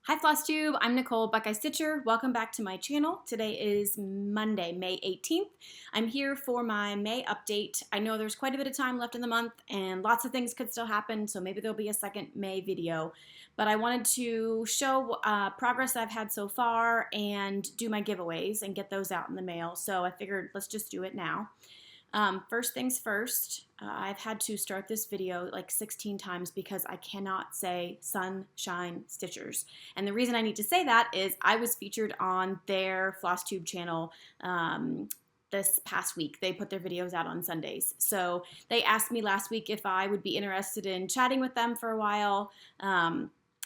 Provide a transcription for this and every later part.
Hi Flosstube, I'm Nicole Buckeye Stitcher. Welcome back to my channel. Today is Monday, May 18th. I'm here for my May update. I know there's quite a bit of time left in the month and lots of things could still happen, so maybe there'll be a second May video. But I wanted to show progress I've had so far and do my giveaways and get those out in the mail. So I figured let's just do it now. First things first, I've had to start this video like 16 times because I cannot say Sunshine Stitchers. And the reason I need to say that is I was featured on their Flosstube channel this past week. They put their videos out on Sundays. So they asked me last week if I would be interested in chatting with them for a while.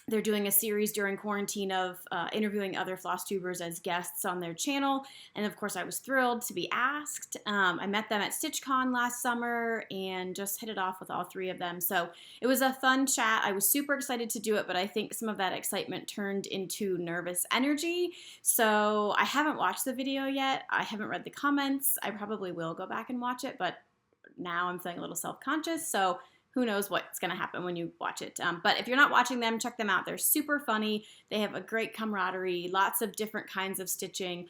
They're doing a series during quarantine of interviewing other Flosstubers as guests on their channel, and of course I was thrilled to be asked. I met them at StitchCon last summer and just hit it off with all three of them, so it was a fun chat. I was super excited to do it, but I think some of that excitement turned into nervous energy, so I haven't watched the video yet. I haven't read the comments. I probably will go back and watch it, but now I'm feeling a little self-conscious, so who knows what's going to happen when you watch it. But if you're not watching them, check them out. They're super funny. They have a great camaraderie, lots of different kinds of stitching.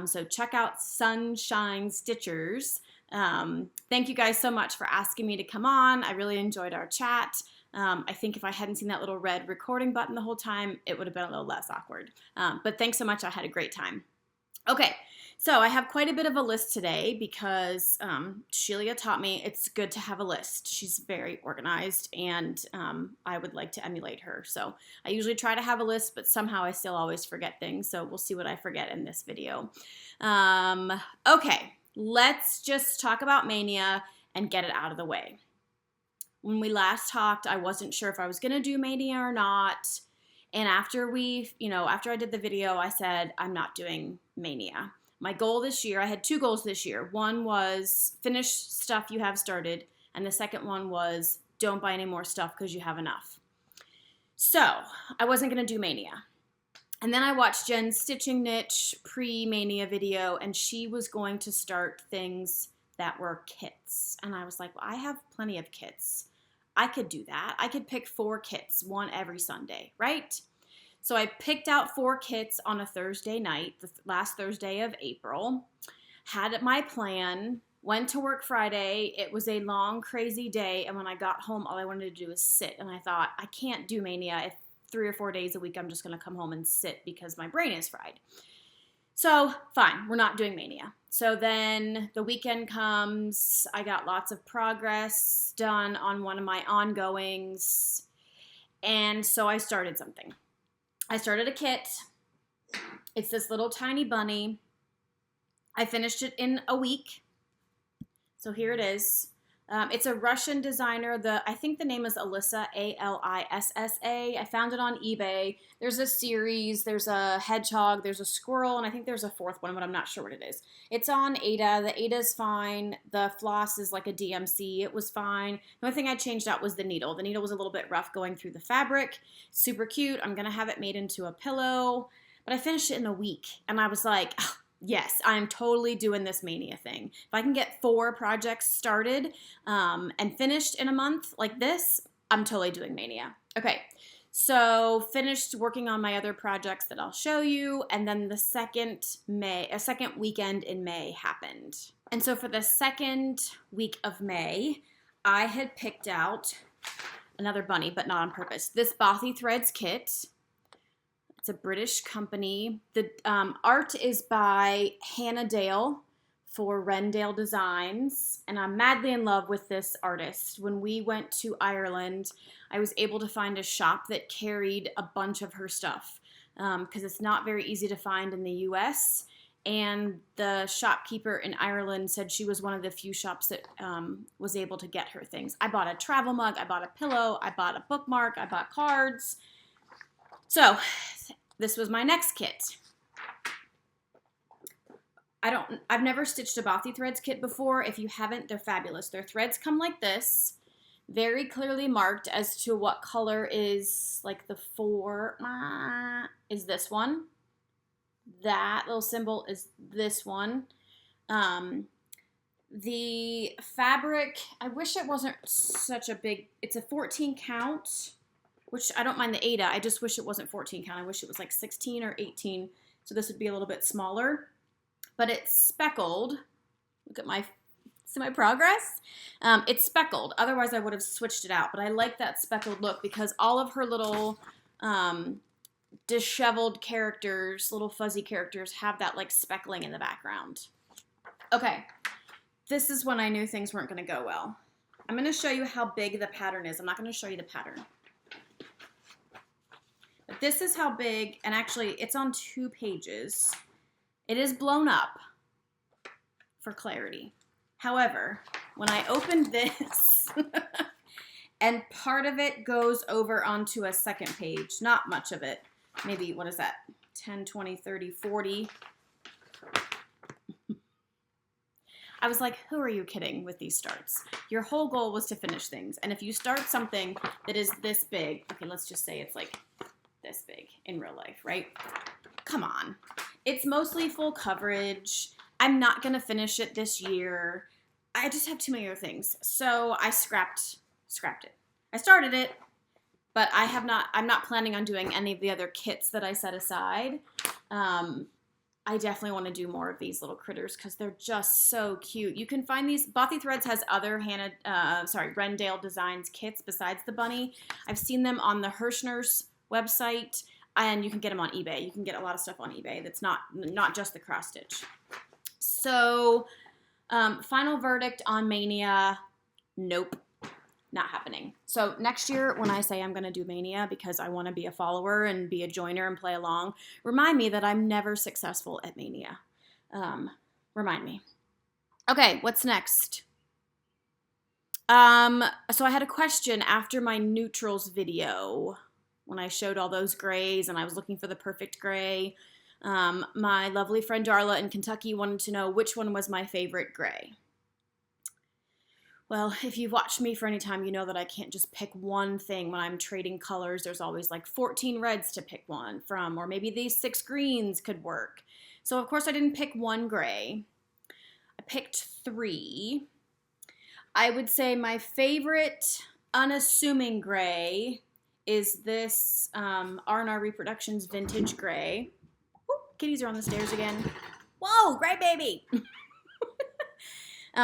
So check out Sunshine Stitchers. Thank you guys so much for asking me to come on. I really enjoyed our chat. I think if I hadn't seen that little red recording button the whole time, it would have been a little less awkward. But thanks so much. I had a great time. Okay, so I have quite a bit of a list today because Sheila taught me it's good to have a list. She's very organized and I would like to emulate her. So I usually try to have a list, but somehow I still always forget things. So we'll see what I forget in this video. Okay, let's just talk about Mania and get it out of the way. When we last talked, I wasn't sure if I was going to do Mania or not. And after after I did the video, I said, I'm not doing Mania. My goal this year, I had two goals this year. One was finish stuff you have started, and the second one was don't buy any more stuff because you have enough. So I wasn't going to do Mania. And then I watched Jen's Stitching Niche pre-Mania video, and she was going to start things that were kits. And I was like, well, I have plenty of kits. I could do that. I could pick 4 kits, one every Sunday, right? So I picked out 4 kits on a Thursday night, the last Thursday of April, had my plan, went to work Friday. It was a long, crazy day, and when I got home, all I wanted to do was sit, and I thought, I can't do Mania if 3 or 4 days a week I'm just going to come home and sit because my brain is fried. So, fine, we're not doing Mania. So then the weekend comes, I got lots of progress done on one of my ongoings, and so I started something. I started a kit. It's this little tiny bunny. I finished it in a week. So here it is. It's a Russian designer. I think the name is Alissa, A-L-I-S-S-A. I found it on eBay. There's a series. There's a hedgehog. There's a squirrel. And I think there's a 4th one, but I'm not sure what it is. It's on Aida. The Aida's fine. The floss is like a DMC. It was fine. The only thing I changed out was the needle. The needle was a little bit rough going through the fabric. Super cute. I'm going to have it made into a pillow. But I finished it in a week. And I was like, oh, yes, I'm totally doing this Mania thing. If I can get 4 projects started and finished in a month like this, I'm totally doing Mania. Okay, so finished working on my other projects that I'll show you, and then the second weekend in May happened. And so for the second week of May, I had picked out another bunny, but not on purpose. This Bothy Threads kit. It's a British company. The art is by Hannah Dale for Rendale Designs, and I'm madly in love with this artist. When we went to Ireland, I was able to find a shop that carried a bunch of her stuff because it's not very easy to find in the US, and the shopkeeper in Ireland said she was one of the few shops that was able to get her things. I bought a travel mug, I bought a pillow, I bought a bookmark, I bought cards. So this was my next kit. I've never stitched a Bothy Threads kit before. If you haven't, they're fabulous. Their threads come like this, very clearly marked as to what color is like the 4, is this one. That little symbol is this one. The fabric, I wish it wasn't such a big, it's a 14 count, which I don't mind the Ada. I just wish it wasn't 14 count. I wish it was like 16 or 18. So this would be a little bit smaller. But it's speckled. Look at my, see my progress? It's speckled. Otherwise, I would have switched it out. But I like that speckled look because all of her little disheveled characters, little fuzzy characters, have that like speckling in the background. Okay, this is when I knew things weren't going to go well. I'm going to show you how big the pattern is. I'm not going to show you the pattern. But this is how big, and actually it's on 2 pages. It is blown up for clarity. However, when I opened this, and part of it goes over onto a second page, not much of it, maybe, what is that, 10, 20, 30, 40. I was like, who are you kidding with these starts? Your whole goal was to finish things. And if you start something that is this big, okay, let's just say it's like this big in real life, right? Come on. It's mostly full coverage. I'm not going to finish it this year. I just have too many other things. So I scrapped it. I started it, but I'm not planning on doing any of the other kits that I set aside. I definitely want to do more of these little critters because they're just so cute. You can find these, Bothy Threads has other Rendale Designs kits besides the bunny. I've seen them on the Hirschner's website, and you can get them on eBay. You can get a lot of stuff on eBay that's not just the cross stitch. So, final verdict on Maynia, nope. Not happening. So next year when I say I'm going to do Maynia because I want to be a follower and be a joiner and play along, remind me that I'm never successful at Maynia. Remind me. Okay, what's next? So I had a question after my neutrals video when I showed all those grays and I was looking for the perfect gray. My lovely friend Darla in Kentucky wanted to know which one was my favorite gray. Well, if you've watched me for any time, you know that I can't just pick one thing. When I'm trading colors, there's always like 14 reds to pick one from, or maybe these 6 greens could work. So of course I didn't pick one gray. I picked 3. I would say my favorite unassuming gray is this R&R Reproductions Vintage Gray. Ooh, kitties are on the stairs again. Whoa, gray baby!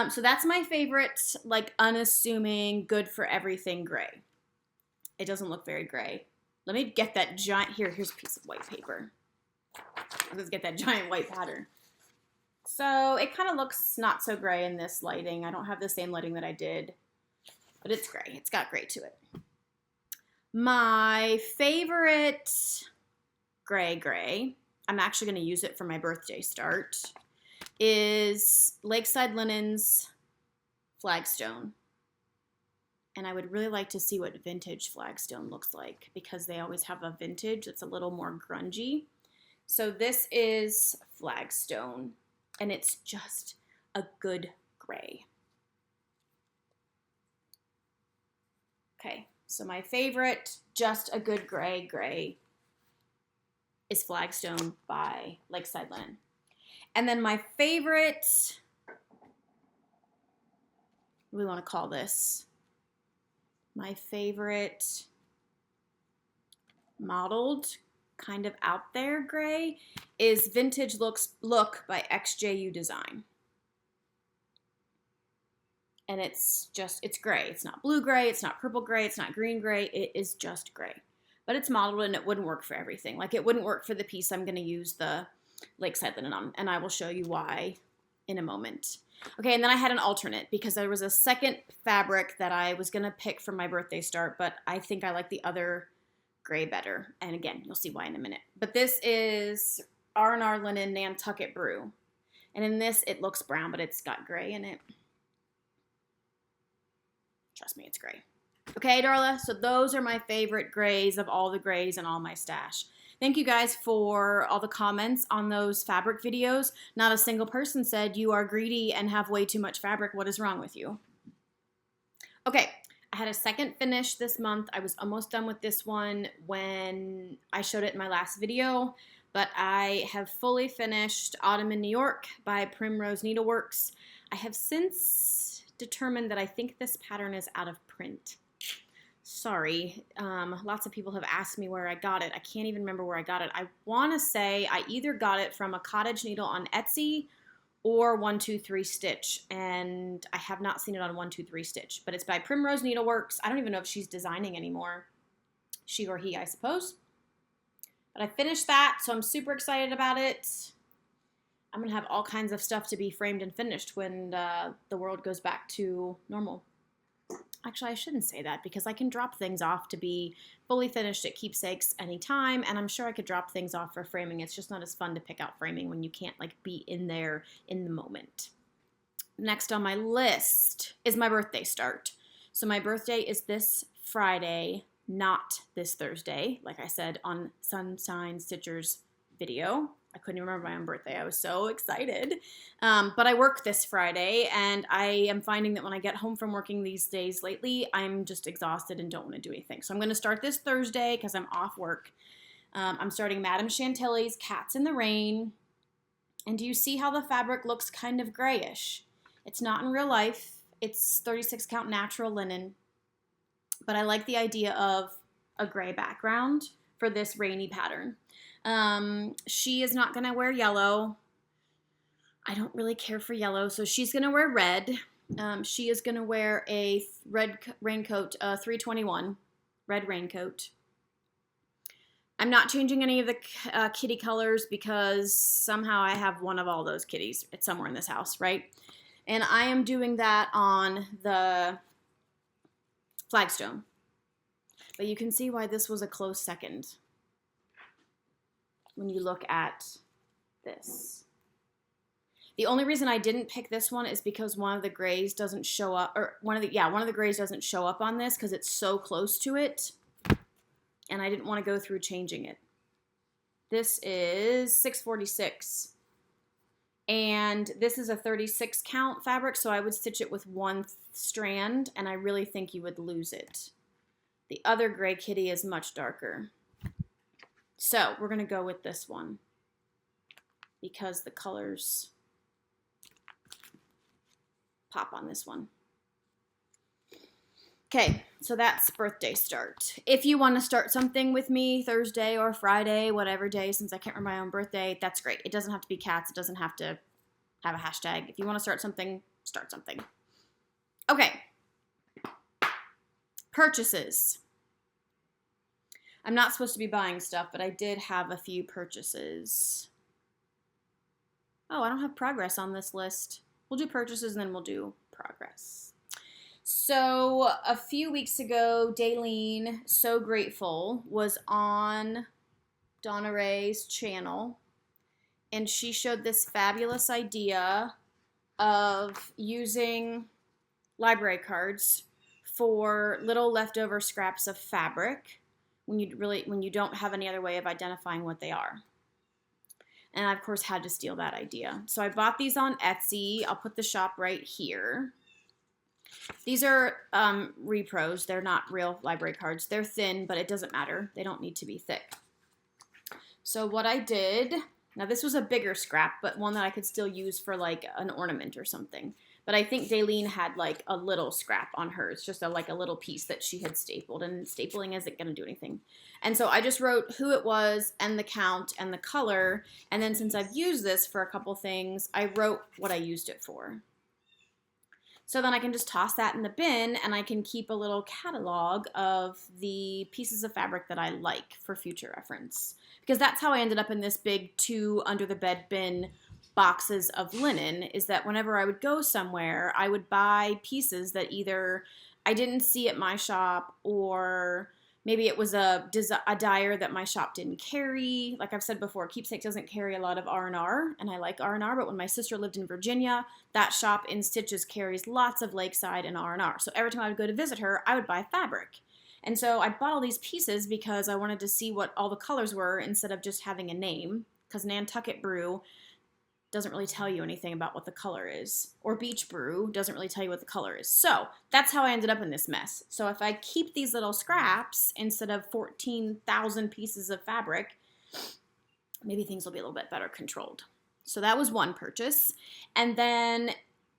So that's my favorite, like, unassuming, good for everything gray. It doesn't look very gray. Let me get that giant, here's a piece of white paper. Let's get that giant white pattern. So it kind of looks not so gray in this lighting. I don't have the same lighting that I did, but it's gray. It's got gray to it. My favorite gray, I'm actually going to use it for my birthday start, is Lakeside Linen's Flagstone. And I would really like to see what vintage Flagstone looks like because they always have a vintage that's a little more grungy. So this is Flagstone, and it's just a good gray. Okay, so my favorite, just a good gray is Flagstone by Lakeside Linen. And then my favorite, what do we want to call this? My favorite mottled, kind of out there gray is Vintage Look by XJU Design. And it's gray. It's not blue gray, it's not purple gray, it's not green gray, it is just gray. But it's mottled and it wouldn't work for everything. Like it wouldn't work for the piece I'm going to use the Lakeside Linen on, and I will show you why in a moment. Okay, and then I had an alternate because there was a second fabric that I was going to pick for my birthday start, but I think I like the other gray better. And again, you'll see why in a minute. But this is R&R Linen Nantucket Brew. And in this, it looks brown, but it's got gray in it. Trust me, it's gray. Okay, Darla, so those are my favorite grays of all the grays in all my stash. Thank you guys for all the comments on those fabric videos. Not a single person said you are greedy and have way too much fabric. What is wrong with you? Okay, I had a second finish this month. I was almost done with this one when I showed it in my last video, but I have fully finished Autumn in New York by Primrose Needleworks. I have since determined that I think this pattern is out of print. Sorry. Lots of people have asked me where I got it. I can't even remember where I got it. I want to say I either got it from a cottage needle on Etsy or 123 Stitch, and I have not seen it on 123 Stitch, but it's by Primrose Needleworks. I don't even know if she's designing anymore. She or he, I suppose. But I finished that, so I'm super excited about it. I'm going to have all kinds of stuff to be framed and finished when the world goes back to normal. Actually, I shouldn't say that because I can drop things off to be fully finished at Keepsakes anytime, and I'm sure I could drop things off for framing. It's just not as fun to pick out framing when you can't like be in there in the moment. Next on my list is my birthday start. So my birthday is this Friday, not this Thursday, like I said on Sunshine Stitcher's video. I couldn't even remember my own birthday. I was so excited. But I work this Friday, and I am finding that when I get home from working these days lately, I'm just exhausted and don't want to do anything. So I'm going to start this Thursday because I'm off work. I'm starting Madame Chantilly's Cats in the Rain. And do you see how the fabric looks kind of grayish? It's not in real life. It's 36 count natural linen. But I like the idea of a gray background for this rainy pattern. She is not going to wear yellow. I don't really care for yellow, so she's going to wear red. She is going to wear a red raincoat, 321, red raincoat. I'm not changing any of the kitty colors because somehow I have one of all those kitties. It's somewhere in this house, right? And I am doing that on the flagstone. But you can see why this was a close second when you look at this. The only reason I didn't pick this one is because one of the grays doesn't show up, or one of the grays doesn't show up on this because it's so close to it, and I didn't want to go through changing it. This is 646, and this is a 36 count fabric, so I would stitch it with one strand, and I really think you would lose it. The other gray kitty is much darker. So we're going to go with this one because the colors pop on this one. Okay, so that's birthday start. If you want to start something with me Thursday or Friday, whatever day, since I can't remember my own birthday, that's great. It doesn't have to be cats. It doesn't have to have a hashtag. If you want to start something, start something. Okay. Purchases. I'm not supposed to be buying stuff, but I did have a few purchases. Oh, I don't have progress on this list. We'll do purchases and then we'll do progress. So a few weeks ago, Daylene, So Grateful, was on Donna Ray's channel, and she showed this fabulous idea of using library cards for little leftover scraps of fabric when you don't have any other way of identifying what they are. And I, of course, had to steal that idea. So I bought these on Etsy. I'll put the shop right here. These are repros. They're not real library cards. They're thin, but it doesn't matter. They don't need to be thick. So what I did, now this was a bigger scrap, but one that I could still use for like an ornament or something. But I think Daylene had like a little scrap on hers, just like a little piece that she had stapled, and stapling isn't going to do anything. And so I just wrote who it was and the count and the color, and then since I've used this for a couple things, I wrote what I used it for. So then I can just toss that in the bin, and I can keep a little catalog of the pieces of fabric that I like for future reference. Because that's how I ended up in this big 2 under the bed bin boxes of linen, is that whenever I would go somewhere, I would buy pieces that either I didn't see at my shop, or maybe it was a dyer that my shop didn't carry. Like I've said before, Keepsake doesn't carry a lot of R&R, and I like R&R, but when my sister lived in Virginia, that shop in Stitches carries lots of Lakeside and R&R. So every time I would go to visit her, I would buy fabric. And so I bought all these pieces because I wanted to see what all the colors were instead of just having a name, because Nantucket Brew doesn't really tell you anything about what the color is. Or Beach Brew doesn't really tell you what the color is. So that's how I ended up in this mess. So if I keep these little scraps instead of 14,000 pieces of fabric, maybe things will be a little bit better controlled. So that was one purchase. And then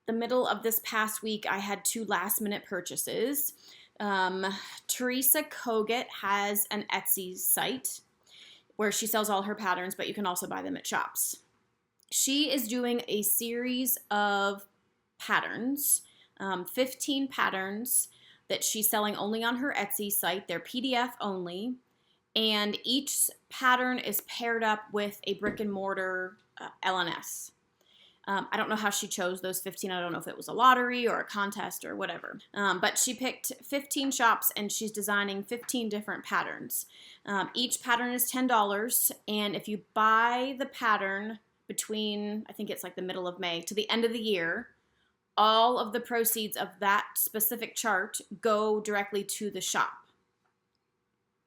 the middle of this past week, I had 2 last minute purchases. Teresa Kogut has an Etsy site where she sells all her patterns, but you can also buy them at shops. She is doing a series of patterns, 15 patterns that she's selling only on her Etsy site. They're PDF only, and each pattern is paired up with a brick and mortar LNS. I don't know how she chose those 15. I don't know if it was a lottery or a contest or whatever. But she picked 15 shops and she's designing 15 different patterns. Each pattern is $10, and if you buy the pattern between, I think it's like the middle of May to the end of the year, all of the proceeds of that specific chart go directly to the shop.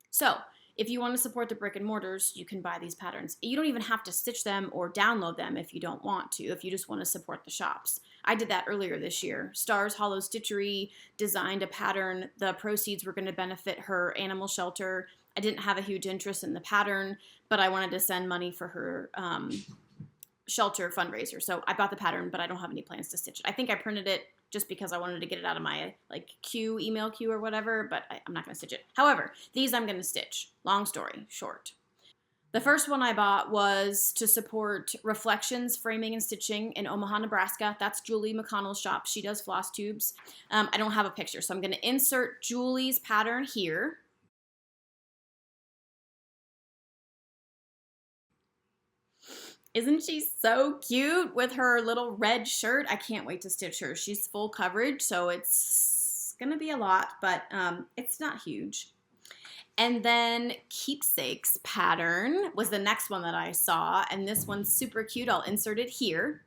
So if you want to support the brick and mortars, you can buy these patterns. You don't even have to stitch them or download them if you don't want to, if you just want to support the shops. I did that earlier this year. Stars Hollow Stitchery designed a pattern. The proceeds were going to benefit her animal shelter. I didn't have a huge interest in the pattern, but I wanted to send money for her shelter fundraiser. So I bought the pattern, but I don't have any plans to stitch it. I think I printed it just because I wanted to get it out of my email queue or whatever, but I'm not going to stitch it. However, these I'm going to stitch. Long story short. The first one I bought was to support Reflections Framing and Stitching in Omaha, Nebraska. That's Julie McConnell's shop. She does Flosstubes. I don't have a picture, so I'm going to insert Julie's pattern here. Isn't she so cute with her little red shirt? I can't wait to stitch her. She's full coverage, so it's going to be a lot, but it's not huge. And then Keepsake's pattern was the next one that I saw, and this one's super cute. I'll insert it here.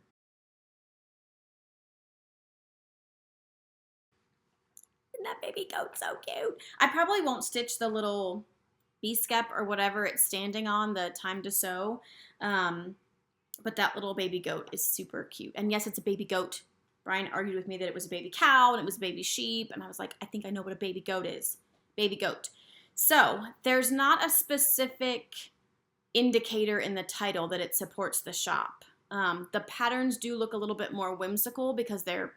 Isn't that baby goat so cute? I probably won't stitch the little B-skep or whatever it's standing on, the time to sew. But that little baby goat is super cute. And yes, it's a baby goat. Brian argued with me that it was a baby cow and it was a baby sheep. And I was like, I think I know what a baby goat is. Baby goat. So there's not a specific indicator in the title that it supports the shop. The patterns do look a little bit more whimsical because they're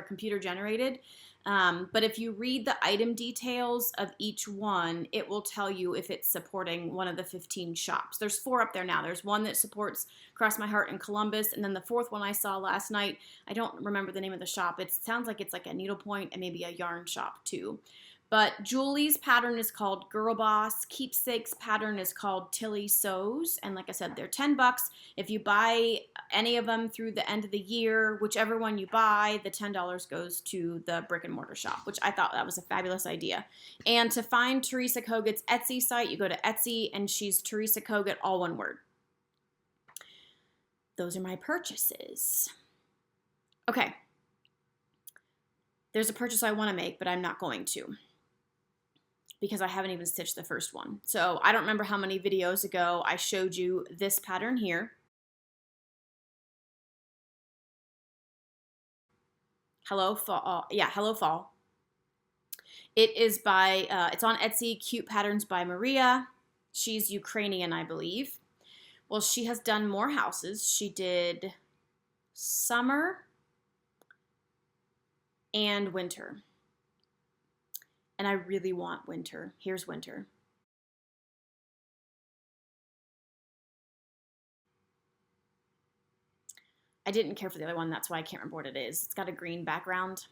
computer generated. But if you read the item details of each one, it will tell you if it's supporting one of the 15 shops. There's 4 up there now. There's one that supports Cross My Heart in Columbus, and then the 4th one I saw last night, I don't remember the name of the shop. It sounds like it's like a needlepoint and maybe a yarn shop too. But Julie's pattern is called Girl Boss. Keepsake's pattern is called Tilly Sews. And like I said, they're $10. If you buy any of them through the end of the year, whichever one you buy, the $10 goes to the brick and mortar shop, which I thought that was a fabulous idea. And to find Teresa Kogut's Etsy site, you go to Etsy and she's Teresa Kogut, all one word. Those are my purchases. Okay. There's a purchase I want to make, but I'm not going to, because I haven't even stitched the first one. So I don't remember how many videos ago I showed you this pattern here. Hello Fall. Hello Fall. It is by, it's on Etsy, Cute Patterns by Maria. She's Ukrainian, I believe. Well, she has done more houses. She did summer and winter. And I really want winter. Here's winter. I didn't care for the other one. That's why I can't remember what it is. It's got a green background.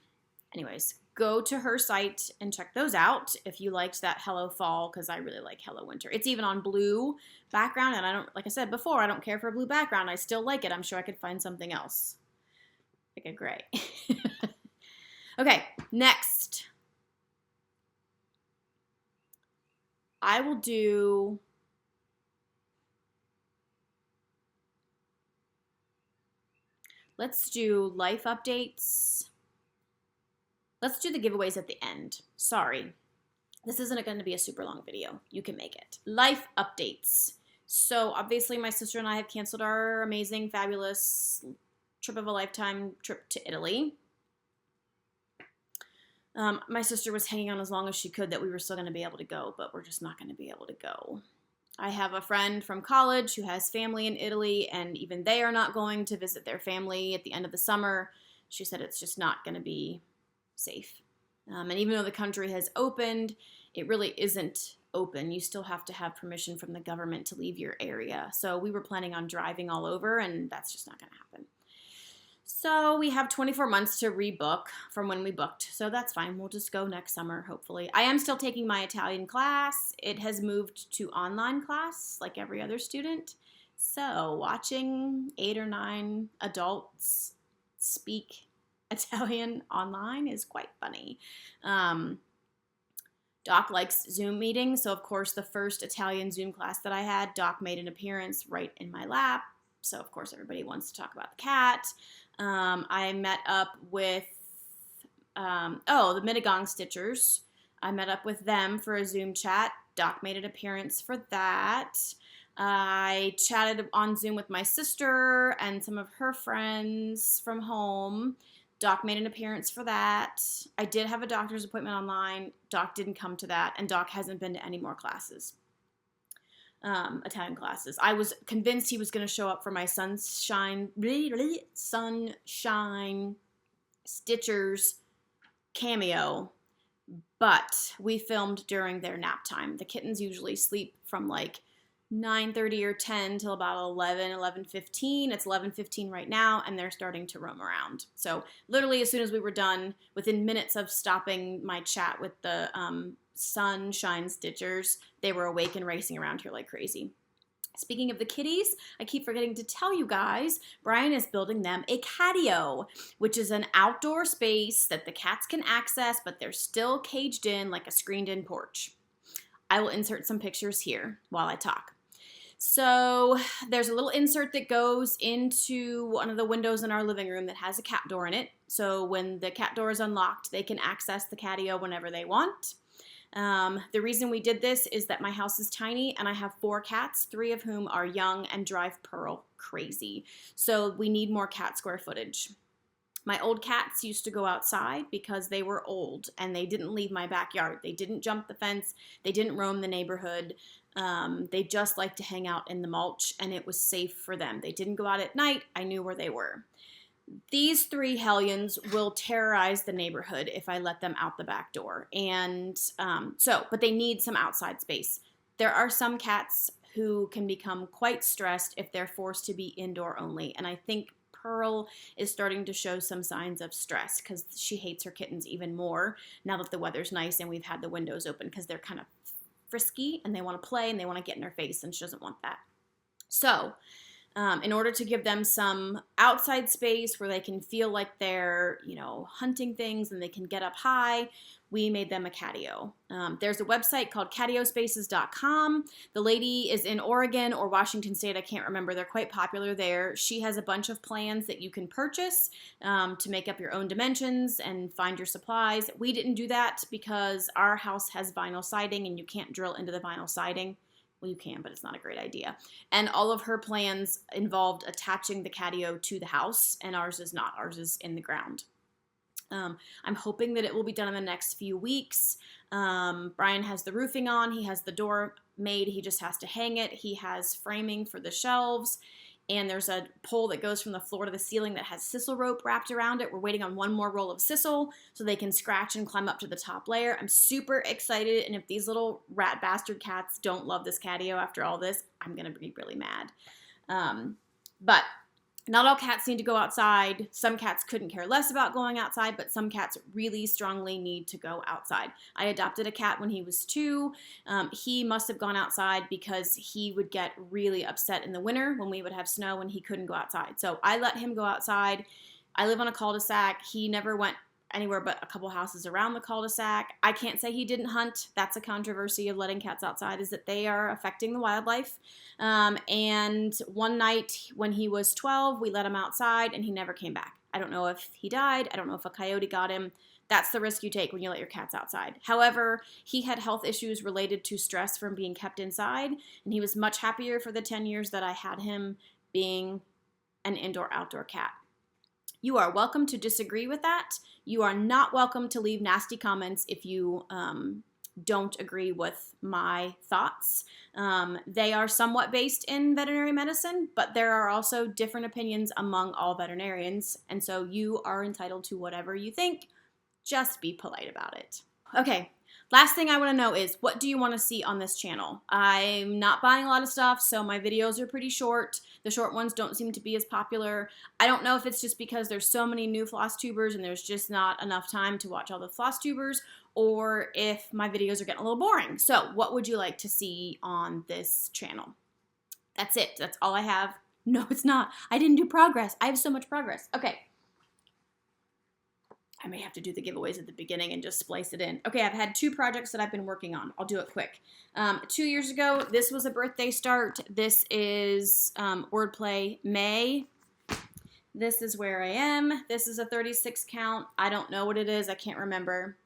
Anyways, go to her site and check those out if you liked that Hello Fall, because I really like Hello Winter. It's even on blue background, and I don't, like I said before, I don't care for a blue background. I still like it. I'm sure I could find something else. Like a gray. Okay, next. I will do let's do life updates. Let's do the giveaways at the end. Sorry. This isn't going to be a super long video. You can make it. Life updates. So obviously my sister and I have canceled our amazing, fabulous trip of a lifetime trip to Italy. My sister was hanging on as long as she could that we were still going to be able to go, but we're just not going to be able to go. I have a friend from college who has family in Italy, and even they are not going to visit their family at the end of the summer. She said it's just not going to be safe. And even though the country has opened, it really isn't open. You still have to have permission from the government to leave your area. So we were planning on driving all over, and that's just not going to happen. So we have 24 months to rebook from when we booked. So that's fine. We'll just go next summer, hopefully. I am still taking my Italian class. It has moved to online class like every other student. So watching 8 or 9 adults speak Italian online is quite funny. Doc likes Zoom meetings, so of course the first Italian Zoom class that I had, Doc made an appearance right in my lap. So of course everybody wants to talk about the cat. I met up with, the Mittagong Stitchers. I met up with them for a Zoom chat. Doc made an appearance for that. I chatted on Zoom with my sister and some of her friends from home. Doc made an appearance for that. I did have a doctor's appointment online. Doc didn't come to that, and Doc hasn't been to any more classes, Italian classes. I was convinced he was going to show up for my Sunshine Stitchers cameo, but we filmed during their nap time. The kittens usually sleep from like 9:30 or 10 till about 11:15. It's 11:15 right now, and they're starting to roam around. So literally as soon as we were done, within minutes of stopping my chat with the Sunshine Stitchers, they were awake and racing around here like crazy. Speaking of the kitties, I keep forgetting to tell you guys, Brian is building them a catio, which is an outdoor space that the cats can access, but they're still caged in like a screened-in porch. I will insert some pictures here while I talk. So there's a little insert that goes into one of the windows in our living room that has a cat door in it. So when the cat door is unlocked, they can access the catio whenever they want. The reason we did this is that my house is tiny and I have 4 cats, 3 of whom are young and drive Pearl crazy. So we need more cat square footage. My old cats used to go outside because they were old and they didn't leave my backyard. They didn't jump the fence. They didn't roam the neighborhood. They just liked to hang out in the mulch, and it was safe for them. They didn't go out at night. I knew where they were. These 3 hellions will terrorize the neighborhood if I let them out the back door. And but they need some outside space. There are some cats who can become quite stressed if they're forced to be indoor only. And I think Pearl is starting to show some signs of stress because she hates her kittens even more now that the weather's nice and we've had the windows open, because they're kind of frisky and they want to play and they want to get in her face, and she doesn't want that. So in order to give them some outside space where they can feel like they're, hunting things and they can get up high, we made them a catio. There's a website called catiospaces.com. The lady is in Oregon or Washington State. I can't remember. They're quite popular there. She has a bunch of plans that you can purchase to make up your own dimensions and find your supplies. We didn't do that because our house has vinyl siding and you can't drill into the vinyl siding. Well, you can, but it's not a great idea. And all of her plans involved attaching the catio to the house, and ours is not. Ours is in the ground. I'm hoping that it will be done in the next few weeks. Brian has the roofing on. He has the door made. He just has to hang it. He has framing for the shelves. And there's a pole that goes from the floor to the ceiling that has sisal rope wrapped around it. We're waiting on one more roll of sisal so they can scratch and climb up to the top layer. I'm super excited, and if these little rat bastard cats don't love this catio after all this, I'm going to be really mad. But not all cats need to go outside. Some cats couldn't care less about going outside, but some cats really strongly need to go outside. I adopted a cat when he was 2. He must have gone outside because he would get really upset in the winter when we would have snow and he couldn't go outside. So I let him go outside. I live on a cul-de-sac. He never went anywhere but a couple houses around the cul-de-sac. I can't say he didn't hunt. That's a controversy of letting cats outside, is that they are affecting the wildlife. And one night when he was 12, we let him outside and he never came back. I don't know if he died. I don't know if a coyote got him. That's the risk you take when you let your cats outside. However, he had health issues related to stress from being kept inside, and he was much happier for the 10 years that I had him being an indoor-outdoor cat. You are welcome to disagree with that. You are not welcome to leave nasty comments if you don't agree with my thoughts. They are somewhat based in veterinary medicine, but there are also different opinions among all veterinarians, and so you are entitled to whatever you think. Just be polite about it. Okay, last thing I want to know is, what do you want to see on this channel? I'm not buying a lot of stuff, so my videos are pretty short. The short ones don't seem to be as popular. I don't know if it's just because there's so many new floss tubers and there's just not enough time to watch all the floss tubers, or if my videos are getting a little boring. So what would you like to see on this channel? That's it. That's all I have. No, it's not. I didn't do progress. I have so much progress. Okay. I may have to do the giveaways at the beginning and just splice it in. Okay, I've had 2 projects that I've been working on. I'll do it quick. 2 years ago, this was a birthday start. This is wordplay May. This is where I am. This is a 36 count. I don't know what it is. I can't remember.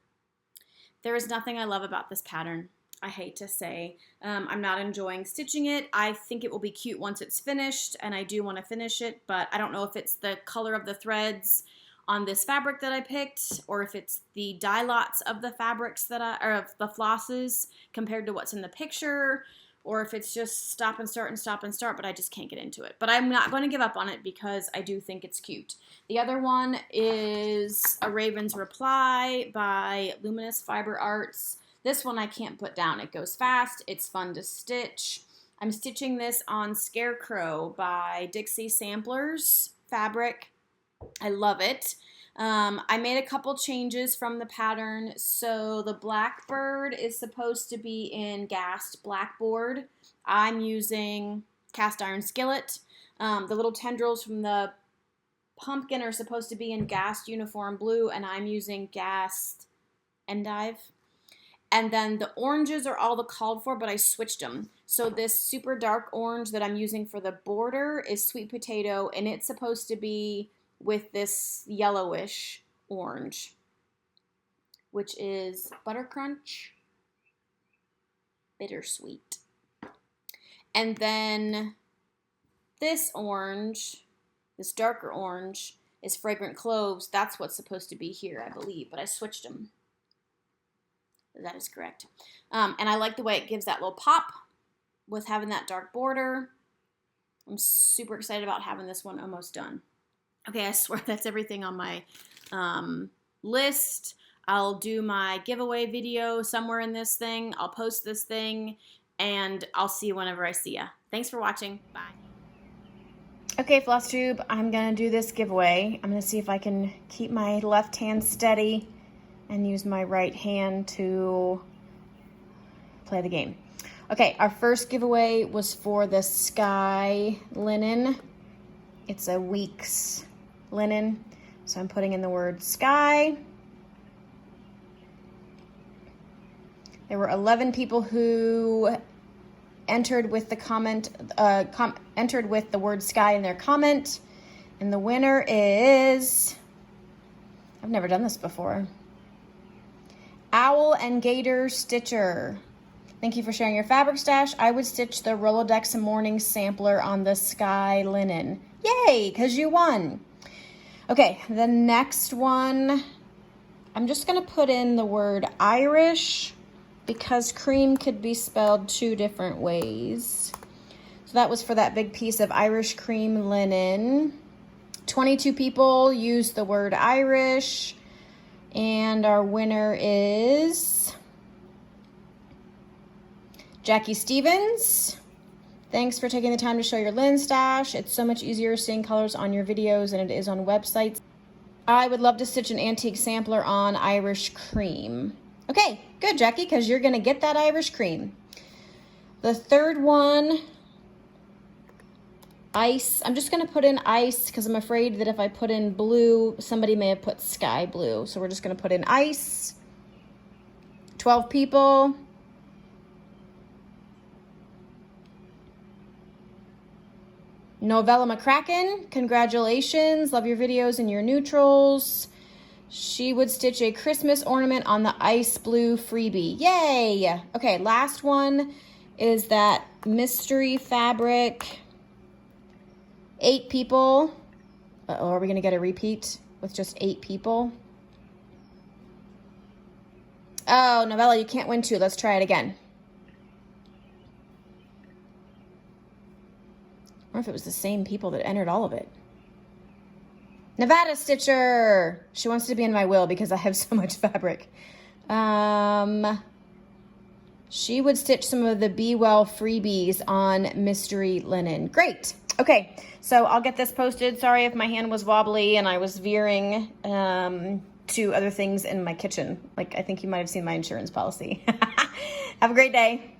There is nothing I love about this pattern. I hate to say. I'm not enjoying stitching it. I think it will be cute once it's finished, and I do want to finish it, but I don't know if it's the color of the threads on this fabric that I picked, or if it's the dye lots of the fabrics that or of the flosses compared to what's in the picture, or if it's just stop and start and stop and start, but I just can't get into it. But I'm not going to give up on it because I do think it's cute. The other one is A Raven's Reply by Luminous Fiber Arts. This one I can't put down. It goes fast. It's fun to stitch. I'm stitching this on Scarecrow by Dixie Samplers fabric. I love it. I made a couple changes from the pattern. So the blackbird is supposed to be in gassed blackboard. I'm using cast iron skillet. The little tendrils from the pumpkin are supposed to be in gassed uniform blue, and I'm using gassed endive. And then the oranges are all the called for, but I switched them. So this super dark orange that I'm using for the border is sweet potato, and it's supposed to be with this yellowish orange, which is Butter Crunch Bittersweet. And then this orange, this darker orange, is Fragrant Cloves. That's what's supposed to be here, I believe, but I switched them. That is correct. And I like the way it gives that little pop with having that dark border. I'm super excited about having this one almost done. Okay, I swear that's everything on my list. I'll do my giveaway video somewhere in this thing. I'll post this thing, and I'll see you whenever I see ya. Thanks for watching. Bye. Okay, Flosstube, I'm going to do this giveaway. I'm going to see if I can keep my left hand steady and use my right hand to play the game. Okay, our first giveaway was for the Sky linen. It's a week's linen, so I'm putting in the word sky. There were 11 people who entered with the comment, entered with the word sky in their comment, and the winner is, I've never done this before, Owl and Gator Stitcher. Thank you for sharing your fabric stash. I would stitch the Rolodex Morning Sampler on the Sky linen. Yay, because you won. Okay, the next one, I'm just going to put in the word Irish because cream could be spelled 2 different ways. So that was for that big piece of Irish cream linen. 22 people used the word Irish, and our winner is Jackie Stevens. Thanks for taking the time to show your linen stash. It's so much easier seeing colors on your videos than it is on websites. I would love to stitch an antique sampler on Irish cream. Okay, good, Jackie, because you're going to get that Irish cream. The third one, ice. I'm just going to put in ice because I'm afraid that if I put in blue, somebody may have put sky blue. So we're just going to put in ice. 12 people. Novella McCracken, congratulations. Love your videos and your neutrals. She would stitch a Christmas ornament on the ice blue freebie. Yay! Okay, last one is that mystery fabric. 8 people. Uh-oh, are we going to get a repeat with just 8 people? Oh, Novella, you can't win 2. Let's try it again. I wonder if it was the same people that entered all of it. Nevada Stitcher. She wants to be in my will because I have so much fabric. She would stitch some of the Be Well freebies on mystery linen. Great. Okay, so I'll get this posted. Sorry if my hand was wobbly and I was veering to other things in my kitchen. Like, I think you might have seen my insurance policy. Have a great day.